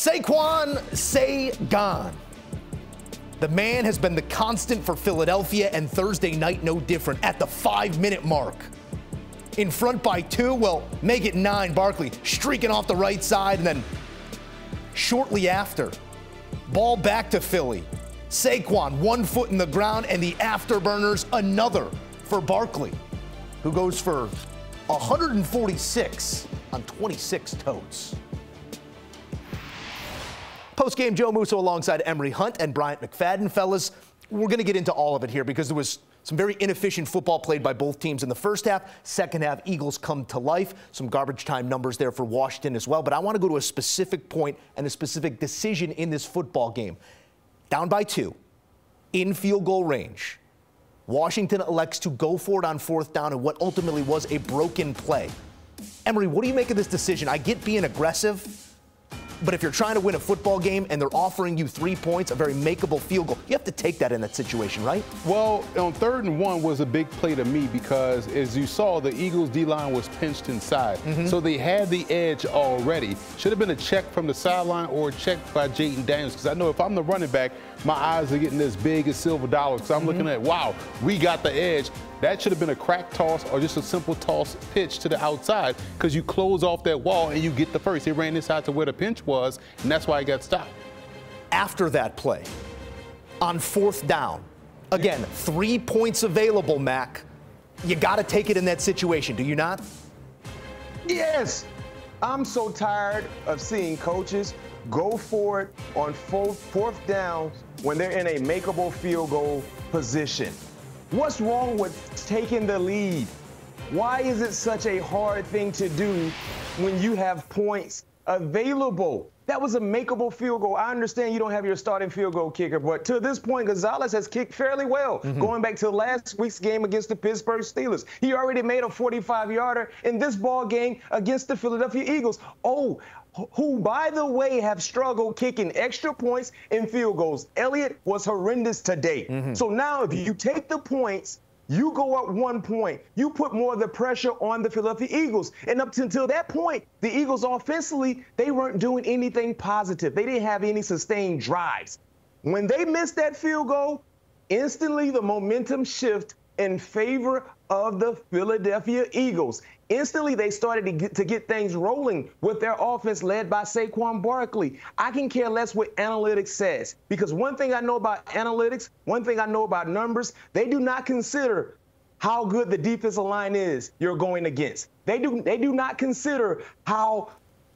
Saquon, say gone. The man has been the constant for Philadelphia, and Thursday night no different at the 5-minute mark. In front by 2, well, make it 9. Barkley streaking off the right side, and then shortly after, ball back to Philly. Saquon, 1 foot in the ground, and the afterburners, another for Barkley, who goes for 146 on 26 totes. Post-game, Joe Musso alongside Emory Hunt and Bryant McFadden. Fellas, we're going to get into all of it here because there was some very inefficient football played by both teams in the first half. Second half, Eagles come to life. Some garbage time numbers there for Washington as well. But I want to go to a specific point and a specific decision in this football game. Down by 2, in field goal range. Washington elects to go for it on 4th down in what ultimately was a broken play. Emory, what do you make of this decision? I get being aggressive, but if you're trying to win a football game and they're offering you 3 points, a very makeable field goal, you have to take that in that situation, right? Well, on 3rd and 1 was a big play to me because, as you saw, the Eagles' D-line was pinched inside. So they had the edge already. Should have been a check from the sideline or a check by Jaden Daniels, because I know if I'm the running back, my eyes are getting as big as silver dollars, because I'm looking at, wow, we got the edge. That should have been a crack toss or just a simple toss pitch to the outside, because you close off that wall and you get the first. He ran inside to where the pinch was, and that's why he got stopped. After that play, on 4th down, again, 3 points available, Mac. You got to take it in that situation, do you not? Yes. I'm so tired of seeing coaches go for it on 4th down when they're in a makeable field goal position. What's wrong with taking the lead? Why is it such a hard thing to do when you have points available? That was a makeable field goal. I understand you don't have your starting field goal kicker, but to this point, Gonzalez has kicked fairly well. Going back to last week's game against the Pittsburgh Steelers, he already made a 45-yarder in this ball game against the Philadelphia Eagles. Oh, who, by the way, have struggled kicking extra points and field goals. Elliott was horrendous today. So now if you take the points, you go up 1 point. You put more of the pressure on the Philadelphia Eagles. And up until that point, the Eagles offensively, they weren't doing anything positive. They didn't have any sustained drives. When they missed that field goal, instantly the momentum shift in favor of the Philadelphia Eagles. Instantly, they started to get things rolling with their offense led by Saquon Barkley. I can care less what analytics says, because one thing I know about analytics, one thing I know about numbers, they do not consider how good the defensive line is you're going against. They do not consider how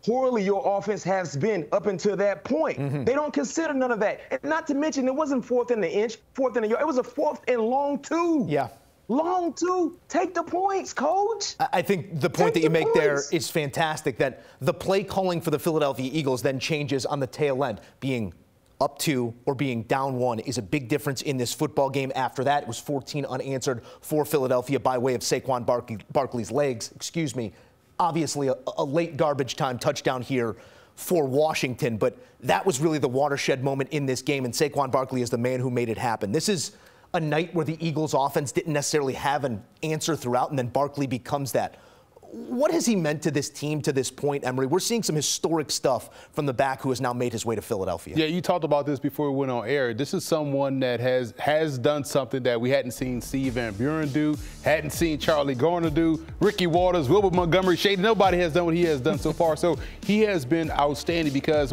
poorly your offense has been up until that point. They don't consider none of that. And not to mention, it wasn't 4th and the inch, 4th and the yard. It was a 4th and long 2. Yeah. Long 2. Take the points, coach. I think the point that you make there is fantastic, that the play calling for the Philadelphia Eagles then changes on the tail end. Being up 2 or being down 1 is a big difference in this football game. After that, it was 14 unanswered for Philadelphia by way of Saquon Barkley's legs. Excuse me. Obviously, a late garbage time touchdown here for Washington, but that was really the watershed moment in this game, and Saquon Barkley is the man who made it happen. This is a night where the Eagles offense didn't necessarily have an answer throughout, and then Barkley becomes that. What has he meant to this team to this point, Emory? We're seeing some historic stuff from the back who has now made his way to Philadelphia. Yeah, you talked about this before we went on air. This is someone that has done something that we hadn't seen Steve Van Buren do, hadn't seen Charlie Garner do, Ricky Waters, Wilbert Montgomery, Shady. Nobody has done what he has done so far. So he has been outstanding, because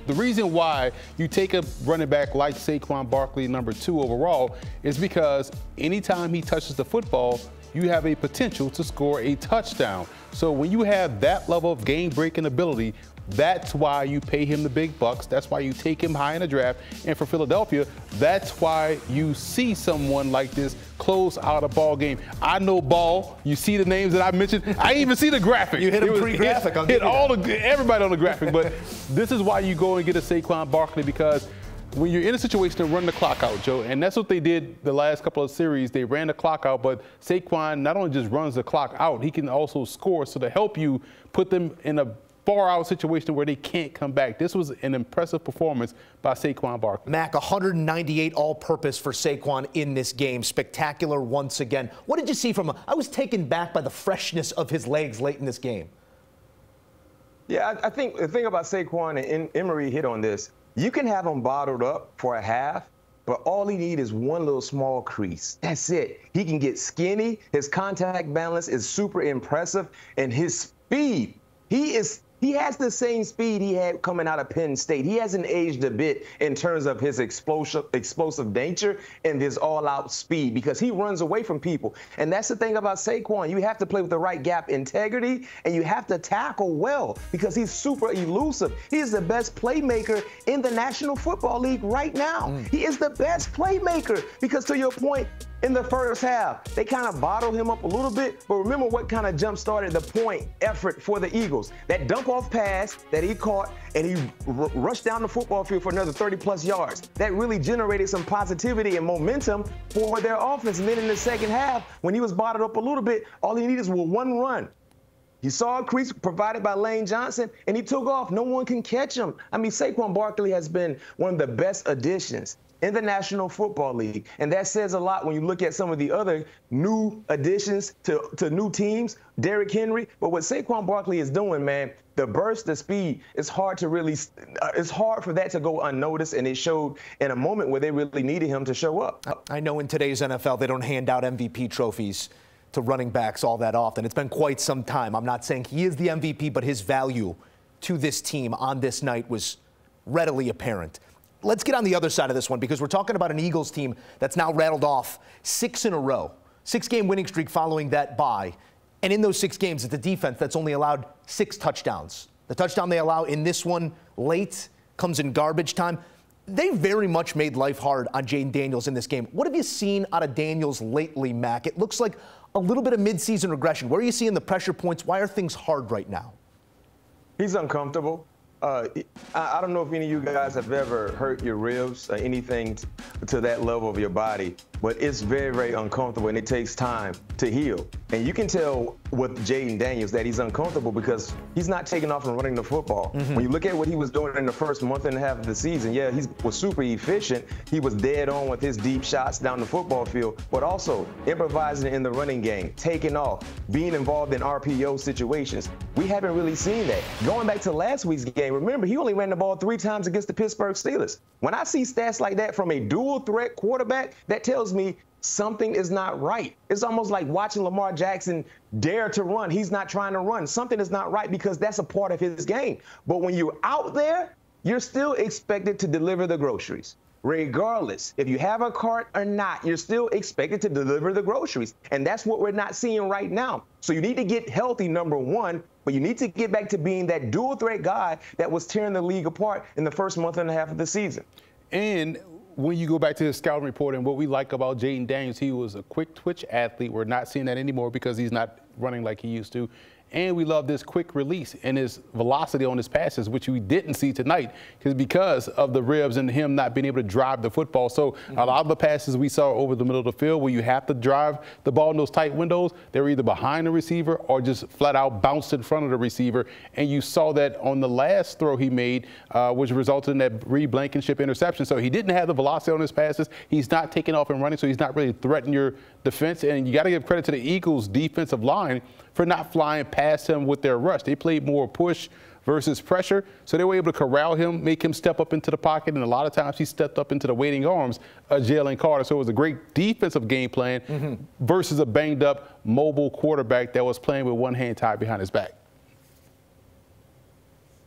the reason why you take a running back like Saquon Barkley, number 2 overall, is because anytime he touches the football, you have a potential to score a touchdown. So when you have that level of game-breaking ability, that's why you pay him the big bucks. That's why you take him high in the draft. And for Philadelphia, that's why you see someone like this close out a ball game. I know ball. You see the names that I mentioned. I didn't even see the graphic. You hit him pre-graphic. Hit everybody on the graphic. But this is why you go and get a Saquon Barkley, because when you're in a situation to run the clock out, Joe, and that's what they did the last couple of series. They ran the clock out, but Saquon not only just runs the clock out, he can also score. So to help you put them in a far-out situation where they can't come back. This was an impressive performance by Saquon Barkley. Mac, 198 all-purpose for Saquon in this game. Spectacular once again. What did you see from him? I was taken back by the freshness of his legs late in this game. Yeah, I think the thing about Saquon and Emory hit on this, you can have him bottled up for a half, but all he needs is one little small crease. That's it. He can get skinny. His contact balance is super impressive, and his speed, he has the same speed he had coming out of Penn State. He hasn't aged a bit in terms of his explosive nature and his all-out speed because he runs away from people. And that's the thing about Saquon. You have to play with the right gap integrity, and you have to tackle well because he's super elusive. He is the best playmaker in the National Football League right now. He is the best playmaker because, to your point, in the first half, they kind of bottled him up a little bit, but remember what kind of jump-started the point effort for the Eagles. That dump-off pass that he caught, and he rushed down the football field for another 30-plus yards. That really generated some positivity and momentum for their offense. And then in the second half, when he was bottled up a little bit, all he needed was one run. He saw a crease provided by Lane Johnson, and he took off. No one can catch him. I mean, Saquon Barkley has been one of the best additions in the National Football League. And that says a lot when you look at some of the other new additions to new teams, Derrick Henry. But what Saquon Barkley is doing, man, the burst, the speed, it's hard to really, it's hard for that to go unnoticed. And it showed in a moment where they really needed him to show up. I know in today's NFL, they don't hand out MVP trophies to running backs all that often. It's been quite some time. I'm not saying he is the MVP, but his value to this team on this night was readily apparent. Let's get on the other side of this one because we're talking about an Eagles team that's now rattled off 6 in a row, 6-game winning streak following that bye. And in those 6 games, it's a defense that's only allowed 6 touchdowns. The touchdown they allow in this one late comes in garbage time. They very much made life hard on Jayden Daniels in this game. What have you seen out of Daniels lately, Mac? It looks like a little bit of midseason regression. Where are you seeing the pressure points? Why are things hard right now? He's uncomfortable. I don't know if any of you guys have ever hurt your ribs or anything to that level of your body, but it's very, very uncomfortable, and it takes time to heal. And you can tell with Jayden Daniels that he's uncomfortable because he's not taking off and running the football. When you look at what he was doing in the first month and a half of the season, yeah, he was super efficient. He was dead on with his deep shots down the football field, but also improvising in the running game, taking off, being involved in RPO situations. We haven't really seen that. Going back to last week's game, remember, he only ran the ball 3 times against the Pittsburgh Steelers. When I see stats like that from a dual-threat quarterback, that tells me something is not right. It's almost like watching Lamar Jackson dare to run. He's not trying to run. Something is not right because that's a part of his game. But when you're out there, you're still expected to deliver the groceries. Regardless, if you have a cart or not, you're still expected to deliver the groceries. And that's what we're not seeing right now. So you need to get healthy, number one, but you need to get back to being that dual threat guy that was tearing the league apart in the first month and a half of the season. And when you go back to his scouting report and what we like about Jayden Daniels, he was a quick twitch athlete. We're not seeing that anymore because he's not running like he used to. And we love this quick release and his velocity on his passes, which we didn't see tonight because of the ribs and him not being able to drive the football. So a lot of the passes we saw over the middle of the field where you have to drive the ball in those tight windows, they're either behind the receiver or just flat out bounced in front of the receiver. And you saw that on the last throw he made, which resulted in that Reed Blankenship interception. So he didn't have the velocity on his passes. He's not taking off and running, so he's not really threatening your defense. And you got to give credit to the Eagles' defensive line for not flying past him with their rush. They played more push versus pressure, so they were able to corral him, make him step up into the pocket, and a lot of times he stepped up into the waiting arms of Jalen Carter. So it was a great defensive game plan versus a banged-up mobile quarterback that was playing with one hand tied behind his back.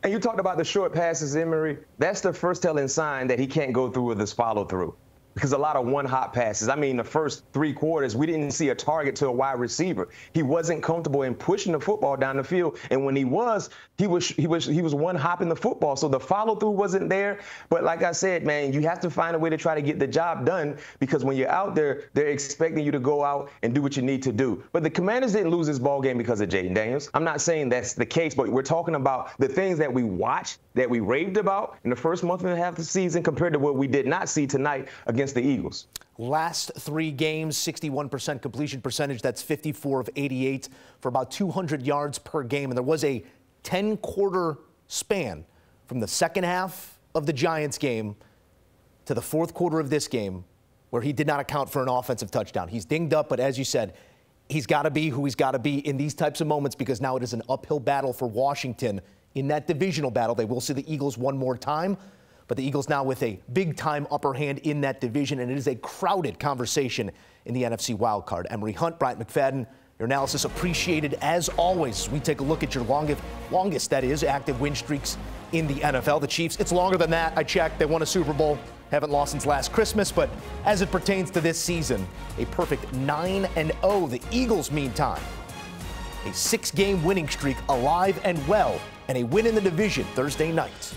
And you talked about the short passes, Emory. That's the first telling sign that he can't go through with this follow-through. Because a lot of one-hop passes. I mean, the first 3 quarters, we didn't see a target to a wide receiver. He wasn't comfortable in pushing the football down the field, and when he was one-hopping the football. So the follow-through wasn't there. But like I said, man, you have to find a way to try to get the job done because when you're out there, they're expecting you to go out and do what you need to do. But the Commanders didn't lose this ball game because of Jayden Daniels. I'm not saying that's the case, but we're talking about the things that we watched, that we raved about in the first month and a half of the season compared to what we did not see tonight against the Eagles. Last 3 games, 61% completion percentage. That's 54 of 88 for about 200 yards per game. And there was a 10-quarter span from the second half of the Giants game to the 4th quarter of this game where he did not account for an offensive touchdown. He's dinged up, but as you said, he's got to be who he's got to be in these types of moments because now it is an uphill battle for Washington in that divisional battle. They will see the Eagles one more time, but the Eagles now with a big-time upper hand in that division, and it is a crowded conversation in the NFC wildcard. Emory Hunt, Bryant McFadden, your analysis appreciated as always. We take a look at your longest, that is, active win streaks in the NFL. The Chiefs, it's longer than that. I checked. They won a Super Bowl. Haven't lost since last Christmas, but as it pertains to this season, a perfect 9-0. The Eagles, meantime, a 6-game winning streak alive and well, and a win in the division Thursday night.